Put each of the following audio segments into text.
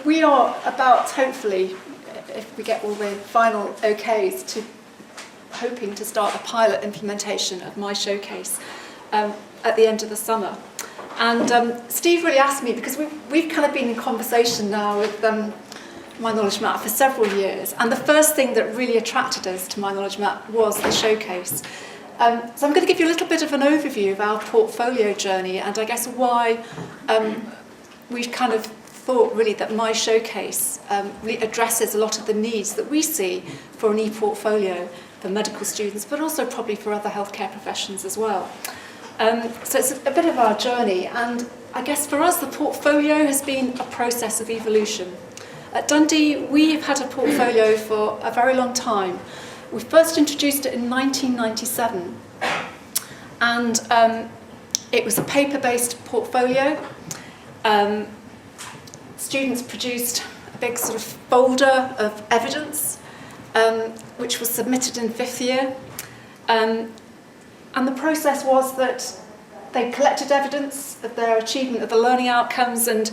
we are about, hopefully, if we get all the final okays, hoping to start a pilot implementation of my showcase at the end of the summer. And Steve really asked me, because we've kind of been in conversation now with My Knowledge Map for several years, and the first thing that really attracted us to My Knowledge Map was the showcase. So I'm going to give you a little bit of an overview of our portfolio journey, and I guess why we've kind of thought really that My Showcase really addresses a lot of the needs that we see for an e-portfolio for medical students, but also probably for other healthcare professions as well. So it's a bit of our journey, and I guess for us the portfolio has been a process of evolution. At Dundee, we've had a portfolio for a very long time. We first introduced it in 1997, and it was a paper-based portfolio. Students produced a big sort of folder of evidence, which was submitted in 5th year. And the process was that they collected evidence of their achievement of the learning outcomes, and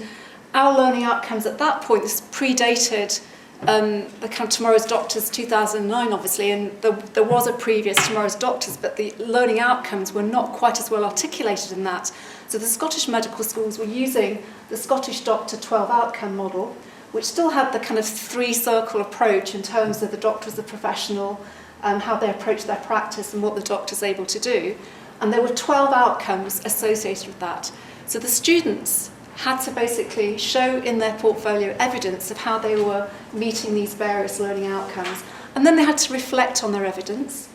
our learning outcomes at that point, this predated the kind of Tomorrow's Doctors 2009, obviously, and there was a previous Tomorrow's Doctors, but the learning outcomes were not quite as well articulated in that. So the Scottish medical schools were using the Scottish Doctor 12 outcome model, which still had the kind of 3-circle approach in terms of the doctor as a professional, how they approach their practice and what the doctor's able to do. And there were 12 outcomes associated with that. So the students had to basically show in their portfolio evidence of how they were meeting these various learning outcomes. And then they had to reflect on their evidence.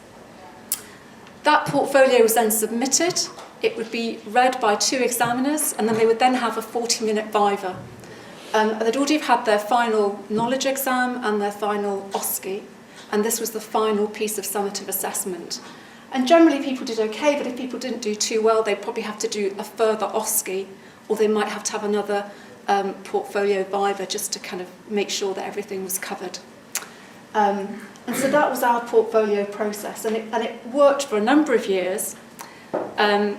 That portfolio was then submitted. It would be read by 2 examiners, and then they would then have a 40-minute viva. They'd already had their final knowledge exam and their final OSCE, and this was the final piece of summative assessment. And generally people did okay, but if people didn't do too well, they'd probably have to do a further OSCE, or they might have to have another portfolio viva just to kind of make sure that everything was covered. And so that was our portfolio process, and it worked for a number of years. And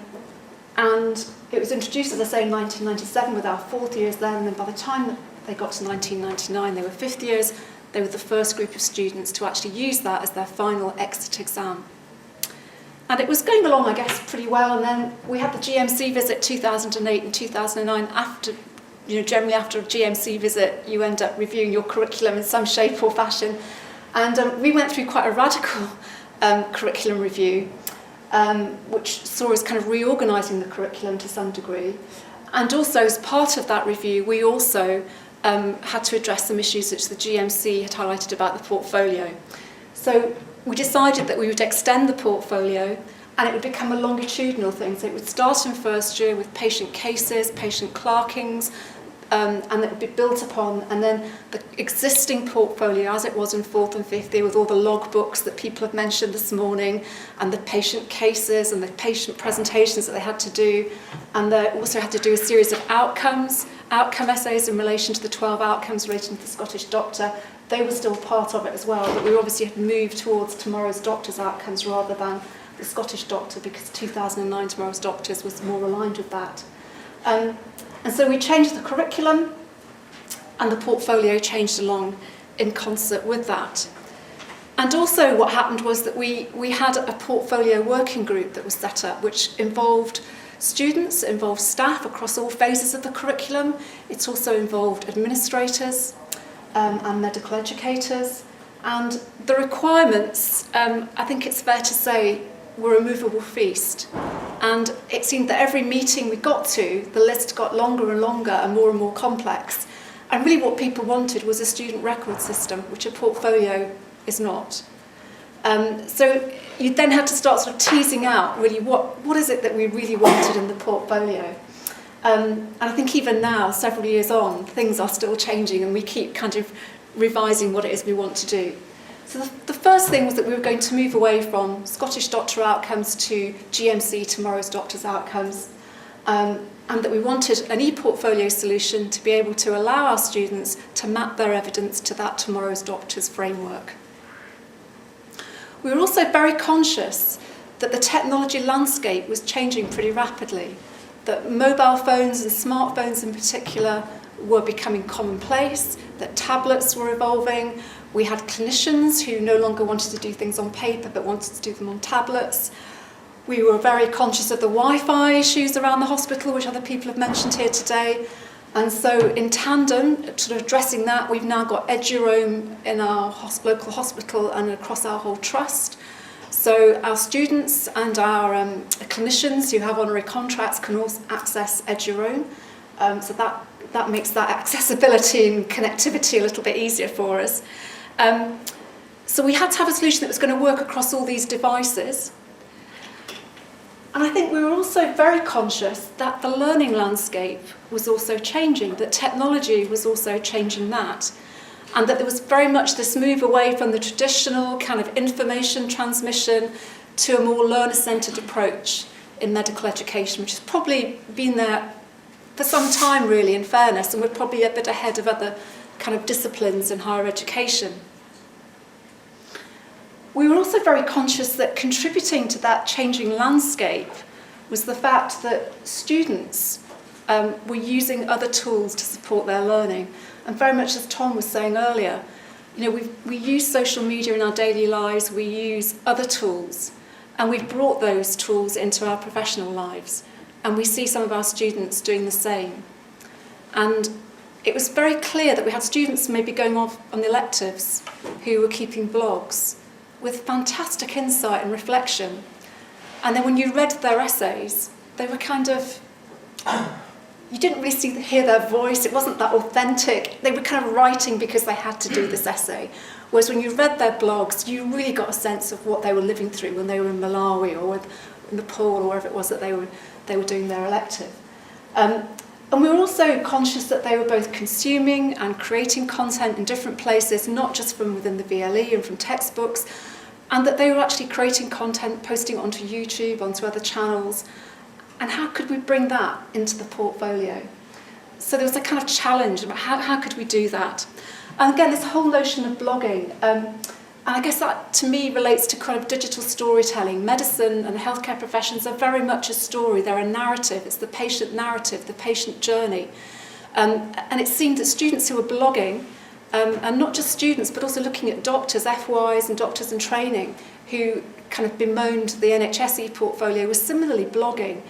it was introduced, as I say, in 1997 with our 4th years then, and then by the time that they got to 1999, they were 5th years. They were the first group of students to actually use that as their final exit exam. And it was going along, I guess, pretty well, and then we had the GMC visit 2008 and 2009. After, generally after a GMC visit, you end up reviewing your curriculum in some shape or fashion. And we went through quite a radical curriculum review, which saw us kind of reorganising the curriculum to some degree. And also, as part of that review, we also had to address some issues which the GMC had highlighted about the portfolio. So we decided that we would extend the portfolio, and it would become a longitudinal thing. So it would start in 1st year with patient cases, patient clerkings, and it would be built upon, and then the existing portfolio as it was in 4th and 5th year with all the logbooks that people have mentioned this morning, and the patient cases and the patient presentations that they had to do, and they also had to do a series of outcome essays in relation to the 12 outcomes relating to the Scottish Doctor. They were still part of it as well, but we obviously had moved towards Tomorrow's Doctors outcomes rather than the Scottish Doctor, because 2009 Tomorrow's Doctors was more aligned with that. And so we changed the curriculum, and the portfolio changed along in concert with that. And also what happened was that we had a portfolio working group that was set up, which involved students, it involved staff across all phases of the curriculum. It's also involved administrators and medical educators. And the requirements, I think it's fair to say, were a movable feast. And it seemed that every meeting we got to, the list got longer and longer and more complex. And really what people wanted was a student record system, which a portfolio is not. So you then had to start sort of teasing out really what is it that we really wanted in the portfolio. And I think even now, several years on, things are still changing, and we keep kind of revising what it is we want to do. So the first thing was that we were going to move away from Scottish Doctor outcomes to GMC, Tomorrow's Doctors outcomes, and that we wanted an e-portfolio solution to be able to allow our students to map their evidence to that Tomorrow's Doctors framework. We were also very conscious that the technology landscape was changing pretty rapidly, that mobile phones and smartphones in particular were becoming commonplace, that tablets were evolving. We had clinicians who no longer wanted to do things on paper but wanted to do them on tablets. We were very conscious of the Wi-Fi issues around the hospital, which other people have mentioned here today. And so in tandem, sort of addressing that, we've now got EduRoam in our local hospital and across our whole trust. So our students and our clinicians who have honorary contracts can also access EduRoam. So that makes that accessibility and connectivity a little bit easier for us. So we had to have a solution that was going to work across all these devices. And I think we were also very conscious that the learning landscape was also changing, that technology was also changing that, and that there was very much this move away from the traditional kind of information transmission to a more learner-centred approach in medical education, which has probably been there for some time, really, in fairness, and we're probably a bit ahead of other kind of disciplines in higher education. We were also very conscious that contributing to that changing landscape was the fact that students were using other tools to support their learning. And very much as Tom was saying earlier, you know, we use social media in our daily lives, we use other tools, and we've brought those tools into our professional lives. And we see some of our students doing the same. And it was very clear that we had students maybe going off on the electives who were keeping blogs with fantastic insight and reflection. And then when you read their essays, they were kind of, you didn't really hear their voice, it wasn't that authentic. They were kind of writing because they had to do this essay. Whereas when you read their blogs, you really got a sense of what they were living through when they were in Malawi or in Nepal or wherever it was that they were doing their elective. And we were also conscious that they were both consuming and creating content in different places, not just from within the VLE and from textbooks, and that they were actually creating content, posting it onto YouTube, onto other channels. And how could we bring that into the portfolio? So there was a kind of challenge about how could we do that? And again, this whole notion of blogging, and I guess that to me relates to kind of digital storytelling. Medicine and healthcare professions are very much a story. They're a narrative. It's the patient narrative, the patient journey. And it seemed that students who were blogging, and not just students, but also looking at doctors, FYs and doctors in training, who kind of bemoaned the NHS portfolio, were similarly blogging,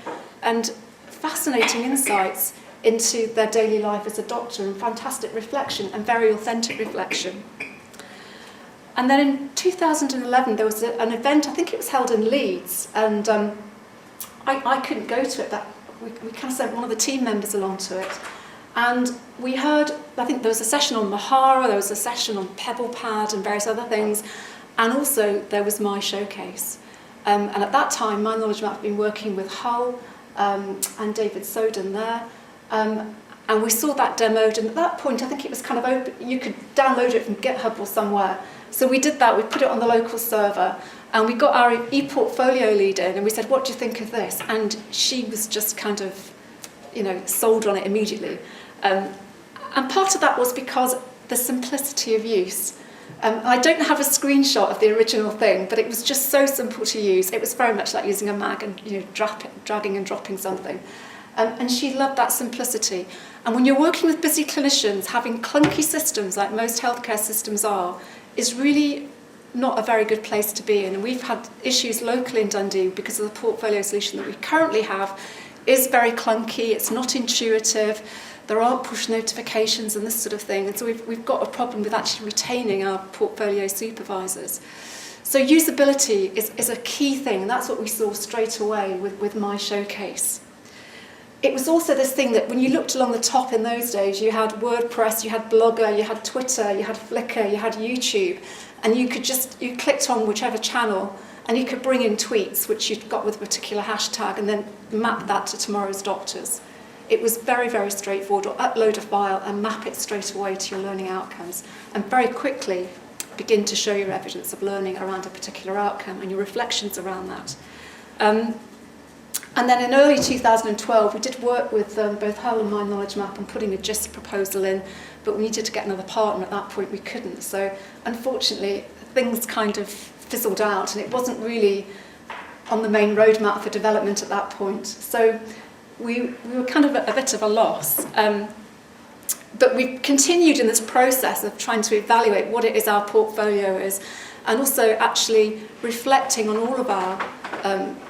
and fascinating insights into their daily life as a doctor, and fantastic reflection, and very authentic reflection. And then in 2011, there was an event, I think it was held in Leeds, and I couldn't go to it, but we kind of sent one of the team members along to it. And we heard, I think there was a session on Mahara, there was a session on PebblePad and various other things, and also there was my showcase. And at that time, my knowledge map had been working with Hull and David Soden there. And we saw that demoed, and at that point, I think it was kind of open, you could download it from GitHub or somewhere. So we did that, we put it on the local server, and we got our e-portfolio lead in, and we said, what do you think of this? And she was just kind of, you know, sold on it immediately. And part of that was because the simplicity of use. I don't have a screenshot of the original thing, but it was just so simple to use. It was very much like using a mag and, you know, dragging and dropping something. And she loved that simplicity. And when you're working with busy clinicians, having clunky systems like most healthcare systems are, is really not a very good place to be in. And we've had issues locally in Dundee because of the portfolio solution that we currently have is very clunky, it's not intuitive, there aren't push notifications and this sort of thing. And so we've got a problem with actually retaining our portfolio supervisors. So usability is a key thing, and that's what we saw straight away with my showcase. It was also this thing that when you looked along the top in those days, you had WordPress, you had Blogger, you had Twitter, you had Flickr, you had YouTube, and you clicked on whichever channel and you could bring in tweets which you'd got with a particular hashtag and then map that to tomorrow's doctors. It was very, very straightforward. Or upload a file and map it straight away to your learning outcomes, and very quickly begin to show your evidence of learning around a particular outcome and your reflections around that. And then in early 2012, we did work with both Hull and My Knowledge Map on putting a GIST proposal in, but we needed to get another partner. At that point, we couldn't. So unfortunately, things kind of fizzled out, and it wasn't really on the main roadmap for development at that point. So we were kind of at a bit of a loss. But we've continued in this process of trying to evaluate what it is our portfolio is, and also actually reflecting on all of our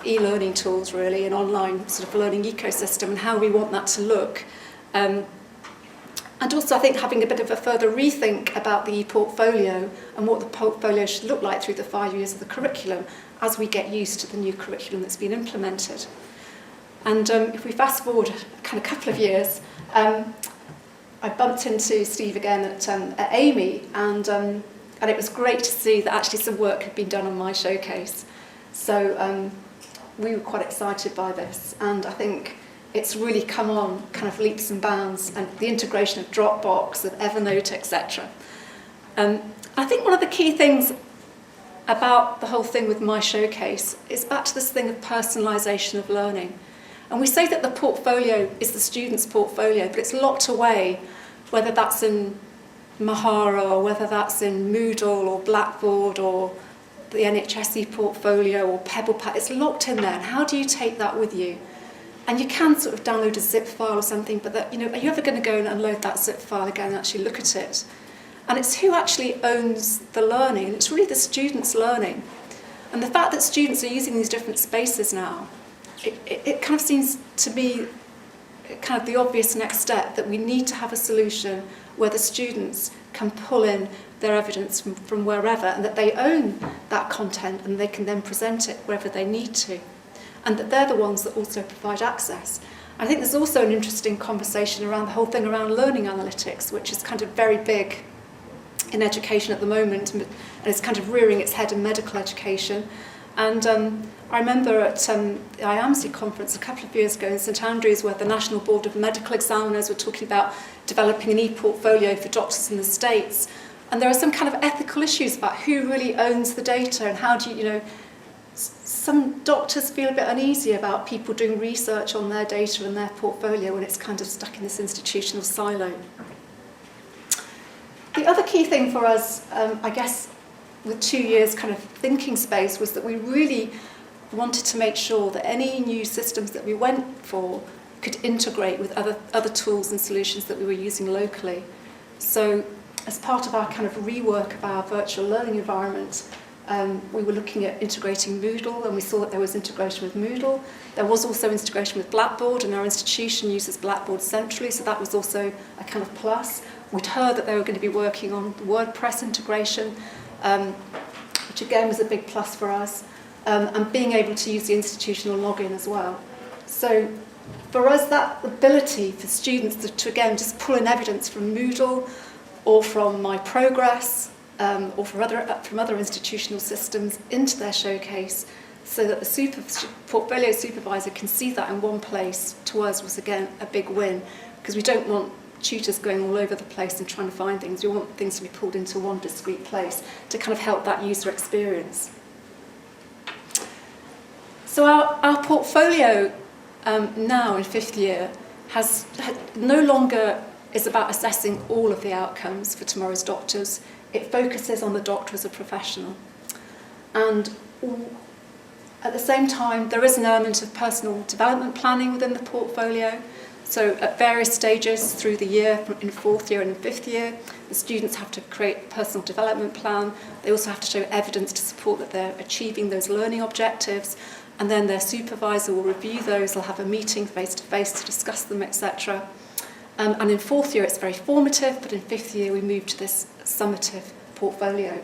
e-learning tools, really, and online sort of learning ecosystem, and how we want that to look. And also, I think, having a bit of a further rethink about the e-portfolio and what the portfolio should look like through the 5 years of the curriculum as we get used to the new curriculum that's been implemented. And if we fast forward a kind of couple of years, I bumped into Steve again at Amy, and it was great to see that actually some work had been done on my showcase. So we were quite excited by this, and I think it's really come on kind of leaps and bounds, and the integration of Dropbox, of Evernote, etc. I think one of the key things about the whole thing with my showcase is back to this thing of personalisation of learning. And we say that the portfolio is the student's portfolio, but it's locked away, whether that's in Mahara, or whether that's in Moodle or Blackboard or the NHSE portfolio or PebblePad. It's locked in there, and how do you take that with you? And you can sort of download a zip file or something, but that, are you ever going to go and unload that zip file again and actually look at it? And it's who actually owns the learning, and it's really the students' learning. And the fact that students are using these different spaces now, it kind of seems to be kind of the obvious next step, that we need to have a solution where the students can pull in their evidence from wherever, and that they own that content and they can then present it wherever they need to. And that they're the ones that also provide access. I think there's also an interesting conversation around the whole thing around learning analytics, which is kind of very big in education at the moment, and it's kind of rearing its head in medical education. And I remember at the IAMSI conference a couple of years ago in St Andrews, where the National Board of Medical Examiners were talking about developing an e-portfolio for doctors in the States. And there are some kind of ethical issues about who really owns the data, and how do you, some doctors feel a bit uneasy about people doing research on their data and their portfolio when it's kind of stuck in this institutional silo. The other key thing for us, I guess, with 2 years kind of thinking space, was that we really wanted to make sure that any new systems that we went for could integrate with other tools and solutions that we were using locally. So as part of our kind of rework of our virtual learning environment, we were looking at integrating Moodle, and we saw that there was integration with Moodle. There was also integration with Blackboard, and our institution uses Blackboard centrally, so that was also a kind of plus. We'd heard that they were going to be working on WordPress integration, which again was a big plus for us, and being able to use the institutional login as well. So for us, that ability for students to again just pull in evidence from Moodle or from My Progress, or from other institutional systems into their showcase, so that the portfolio supervisor can see that in one place, to us was again a big win, because we don't want tutors going all over the place and trying to find things. We want things to be pulled into one discrete place to kind of help that user experience. So our portfolio now in 5th year has no longer is about assessing all of the outcomes for tomorrow's doctors. It focuses on the doctor as a professional. And at the same time, there is an element of personal development planning within the portfolio. So at various stages through the year, in 4th year and in 5th year, the students have to create a personal development plan. They also have to show evidence to support that they're achieving those learning objectives. And then their supervisor will review those. They'll have a meeting face-to-face to discuss them, etc. And in 4th year, it's very formative, but in 5th year, we move to this summative portfolio.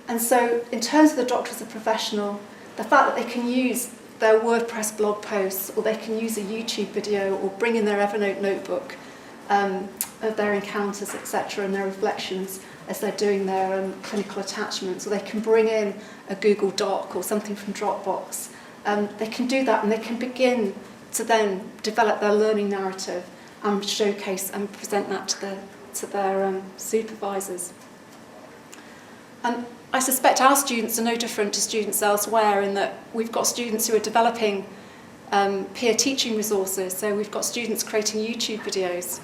And so in terms of the doctor as a professional, the fact that they can use their WordPress blog posts, or they can use a YouTube video, or bring in their Evernote notebook of their encounters, etc., and their reflections as they're doing their clinical attachments, or they can bring in a Google Doc or something from Dropbox. They can do that, and they can begin to then develop their learning narrative and showcase and present that to their supervisors. And I suspect our students are no different to students elsewhere, in that we've got students who are developing peer teaching resources. So we've got students creating YouTube videos.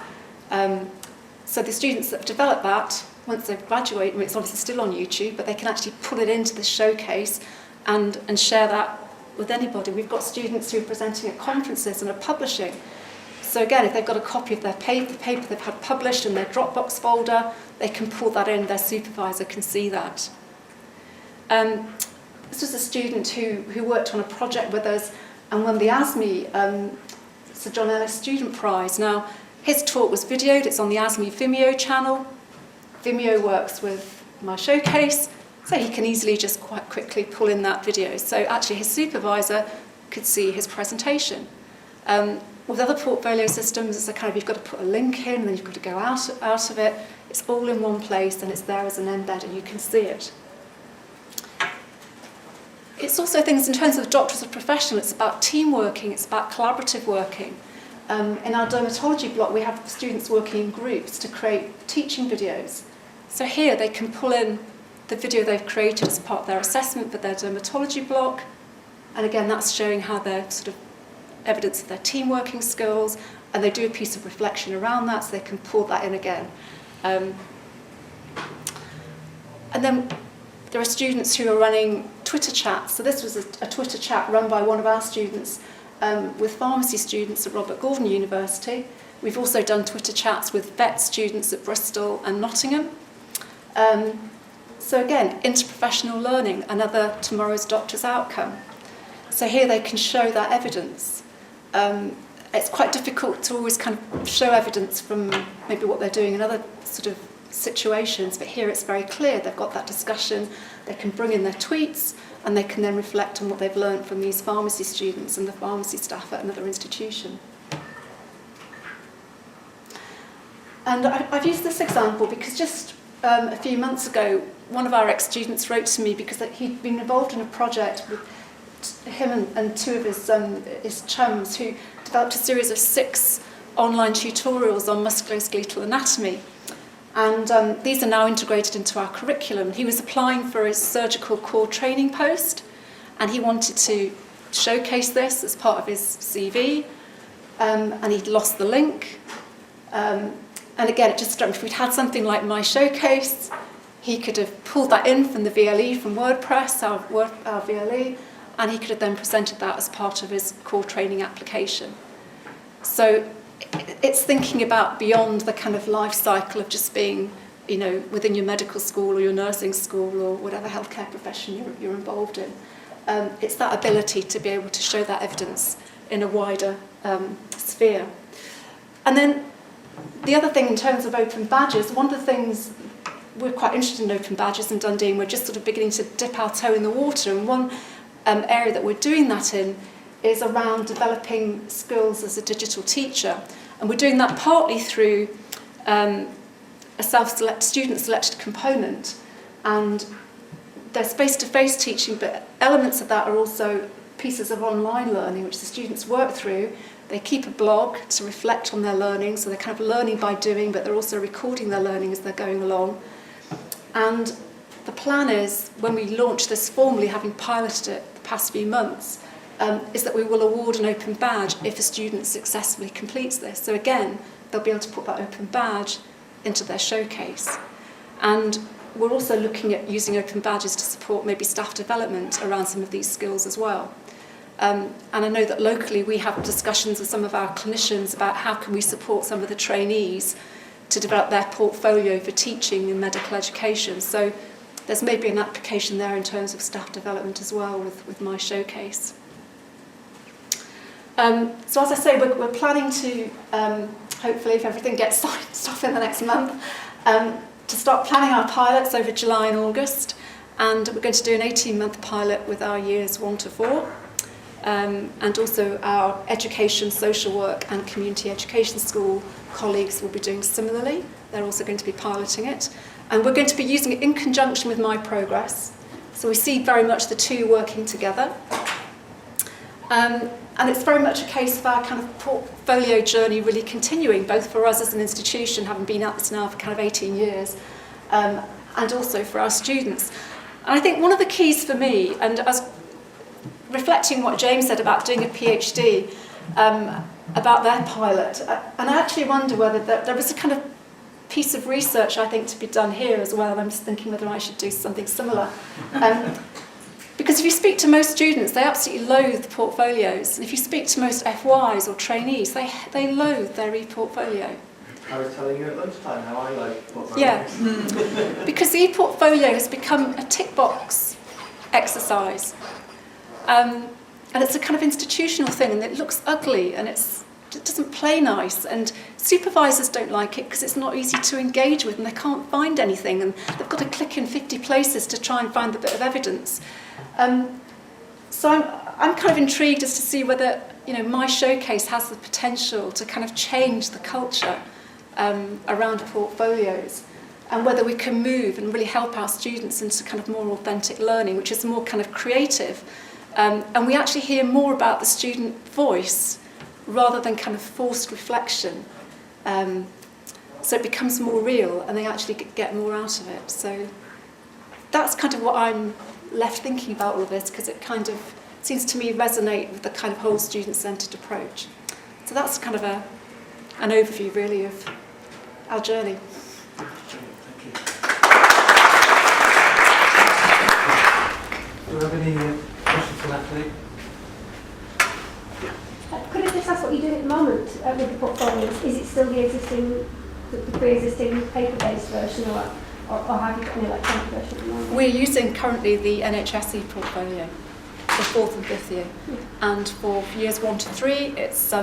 So the students that have developed that, once they've graduated, it's obviously still on YouTube, but they can actually pull it into the showcase and share that with anybody. We've got students who are presenting at conferences and are publishing. So again, if they've got a copy of their paper, the paper they've had published in their Dropbox folder, they can pull that in, their supervisor can see that. This was a student who worked on a project with us and won the ASME Sir John Ellis Student Prize. Now, his talk was videoed, it's on the ASME Vimeo channel. Vimeo works with My Showcase, so he can easily just quite quickly pull in that video. So actually his supervisor could see his presentation. With other portfolio systems, it's a kind of, you've got to put a link in, and then you've got to go out of it. It's all in one place, and it's there as an embed, and you can see it. It's also things in terms of doctors of professional, it's about team working, it's about collaborative working. In our dermatology block, we have students working in groups to create teaching videos. So here they can pull in the video they've created as part of their assessment for their dermatology block. And again, that's showing how they're sort of evidence of their team working skills, and they do a piece of reflection around that, so they can pull that in again. And then there are students who are running Twitter chats. So this was a Twitter chat run by one of our students with pharmacy students at Robert Gordon University. We've also done Twitter chats with vet students at Bristol and Nottingham. So again, interprofessional learning, another tomorrow's doctor's outcome. So here they can show that evidence. It's quite difficult to always kind of show evidence from maybe what they're doing in other sort of situations, but here it's very clear. They've got that discussion, they can bring in their tweets, and they can then reflect on what they've learned from these pharmacy students and the pharmacy staff at another institution. And I've used this example because just a few months ago, one of our ex-students wrote to me because he'd been involved in a project with him and two of his chums who developed a series of 6 online tutorials on musculoskeletal anatomy. And these are now integrated into our curriculum. He was applying for his surgical core training post, and he wanted to showcase this as part of his CV, and he'd lost the link. And again, it just struck me, if we'd had something like My Showcase, he could have pulled that in from the VLE, from WordPress, our VLE, and he could have then presented that as part of his core training application. So it's thinking about beyond the kind of life cycle of just being, you know, within your medical school or your nursing school or whatever healthcare profession you're involved in. It's that ability to be able to show that evidence in a wider sphere. And then the other thing in terms of open badges, one of the things, we're quite interested in open badges in Dundee, and we're just sort of beginning to dip our toe in the water. And one area that we're doing that in is around developing skills as a digital teacher. And we're doing that partly through a student-selected component. And there's face-to-face teaching, but elements of that are also pieces of online learning, which the students work through. They keep a blog to reflect on their learning, so they're kind of learning by doing, but they're also recording their learning as they're going along. And the plan is, when we launch this formally, having piloted it the past few months, is that we will award an open badge if a student successfully completes this. So again, they'll be able to put that open badge into their showcase. And we're also looking at using open badges to support maybe staff development around some of these skills as well. And I know that locally we have discussions with some of our clinicians about how can we support some of the trainees to develop their portfolio for teaching in medical education. So there's maybe an application there in terms of staff development as well with My Showcase. So as I say, we're planning to, hopefully if everything gets signed off in the next month, to start planning our pilots over July and August. And we're going to do an 18-month pilot with our years 1 to 4. And also our education, social work and community education school colleagues will be doing similarly. They're also going to be piloting it. And we're going to be using it in conjunction with My Progress. So we see very much the two working together. And it's very much a case of our kind of portfolio journey really continuing, both for us as an institution, having been at this now for kind of 18 years, and also for our students. And I think one of the keys for me, and as reflecting what James said about doing a PhD, about their pilot, and I actually wonder whether there was a kind of piece of research, I think, to be done here as well. I'm just thinking whether I should do something similar. Because if you speak to most students, they absolutely loathe portfolios. And if you speak to most FYs or trainees, they loathe their e-portfolio. I was telling you at lunchtime how I like portfolios. Yeah, because the e-portfolio has become a tick box exercise. And it's a kind of institutional thing, and it looks ugly, and it doesn't play nice, and supervisors don't like it because it's not easy to engage with, and they can't find anything, and they've got to click in 50 places to try and find the bit of evidence. So I'm kind of intrigued as to see whether, you know, my showcase has the potential to kind of change the culture around portfolios, and whether we can move and really help our students into kind of more authentic learning, which is more kind of creative. And we actually hear more about the student voice rather than kind of forced reflection. So it becomes more real, and they actually get more out of it. So that's kind of what I'm left thinking about all of this, because it kind of seems to me resonate with the kind of whole student-centred approach. So that's kind of an overview, really, of our journey. Thank you. Do we have any questions for Natalie? Could I just ask what you're doing at the moment with the portfolios? Is it still the pre-existing paper-based version, or have you got an electronic version at the moment? We're using currently the NHSE portfolio for 4th and 5th year, and for years 1 to 3, it's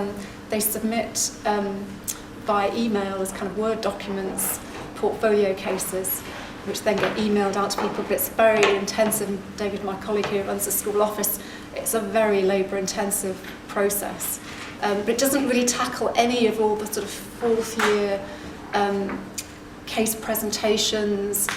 they submit by email as kind of Word documents, portfolio cases, which then get emailed out to people. But it's very intensive. David, my colleague here, runs the school office. It's a very labour-intensive process, but it doesn't really tackle any of all the sort of 4th year case presentations,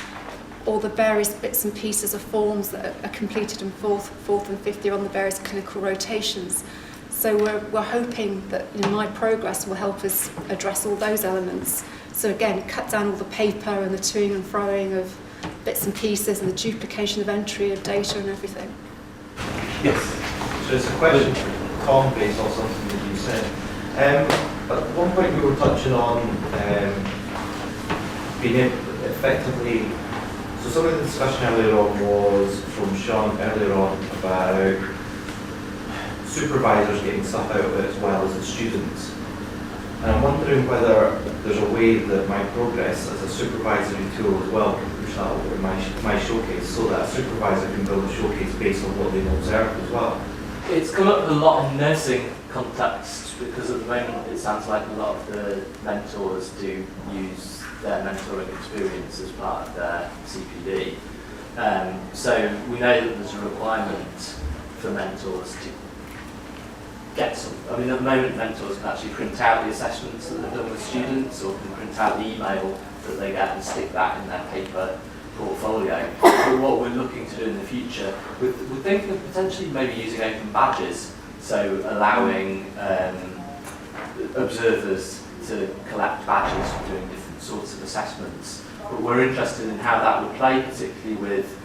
or the various bits and pieces of forms that are completed in 4th and 5th year on the various clinical rotations. So we're hoping that, you know, my progress will help us address all those elements. So again, cut down all the paper and the toing and froing of bits and pieces, and the duplication of entry of data and everything. Yes. So it's a question for Tom based on something that you said. At one point we were touching on being effectively, so some of the discussion earlier on was from Sean earlier on about supervisors getting stuff out of it as well as the students. And I'm wondering whether there's a way that my progress as a supervisory tool as well can push that over in my showcase, so that a supervisor can build a showcase based on what they've observed as well. It's come up a lot in nursing context, because at the moment it sounds like a lot of the mentors do use their mentoring experience as part of their CPD. So we know that there's a requirement for mentors to get some. I mean, at the moment mentors can actually print out the assessments that they've done with students, or can print out the email that they get and stick that in their paper portfolio. But what we're looking to do in the future, we're thinking of potentially maybe using open badges, so allowing observers to collect badges for doing different sorts of assessments. But we're interested in how that would play, particularly with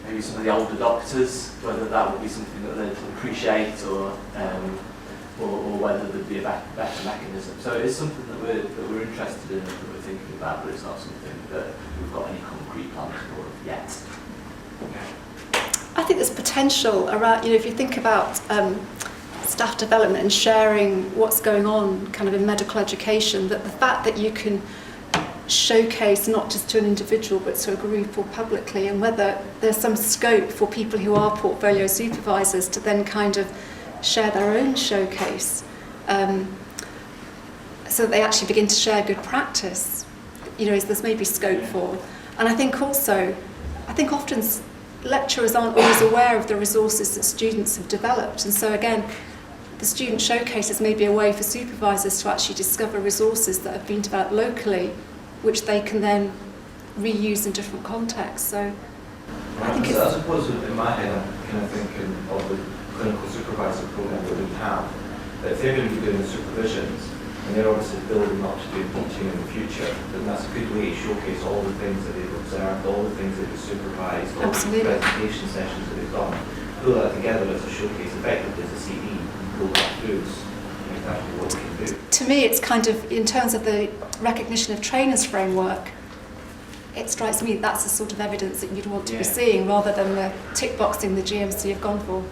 maybe some of the older doctors, whether that would be something that they'd appreciate, or whether there'd be a better mechanism. So it is something that we're interested in and that we're thinking about, but it's not something that we've got any concrete plans for yet. I think there's potential around, you know, if you think about staff development and sharing what's going on kind of in medical education, that the fact that you can showcase not just to an individual but to a group or publicly, and whether there's some scope for people who are portfolio supervisors to then kind of share their own showcase, so that they actually begin to share good practice, you know, there's maybe scope for. And I think often lecturers aren't always aware of the resources that students have developed, and so again the student showcases may be a way for supervisors to actually discover resources that have been developed locally, which they can then reuse in different contexts. So I think I suppose in my head I'm kind of thinking of the clinical supervisor program that we have, that if they're going to be doing the supervisions and they're obviously building up to do teaching in the future, then that's a good way to showcase all the things that they've observed, all the things that they've supervised, all the presentation sessions that they've done. Pull that together as a showcase, effectively as a CD, and pull that through exactly what we can do. To me, it's kind of, in terms of the recognition of trainers framework, it strikes me that's the sort of evidence that you'd want to Yeah. be seeing rather than the tick boxing the GMC have gone for.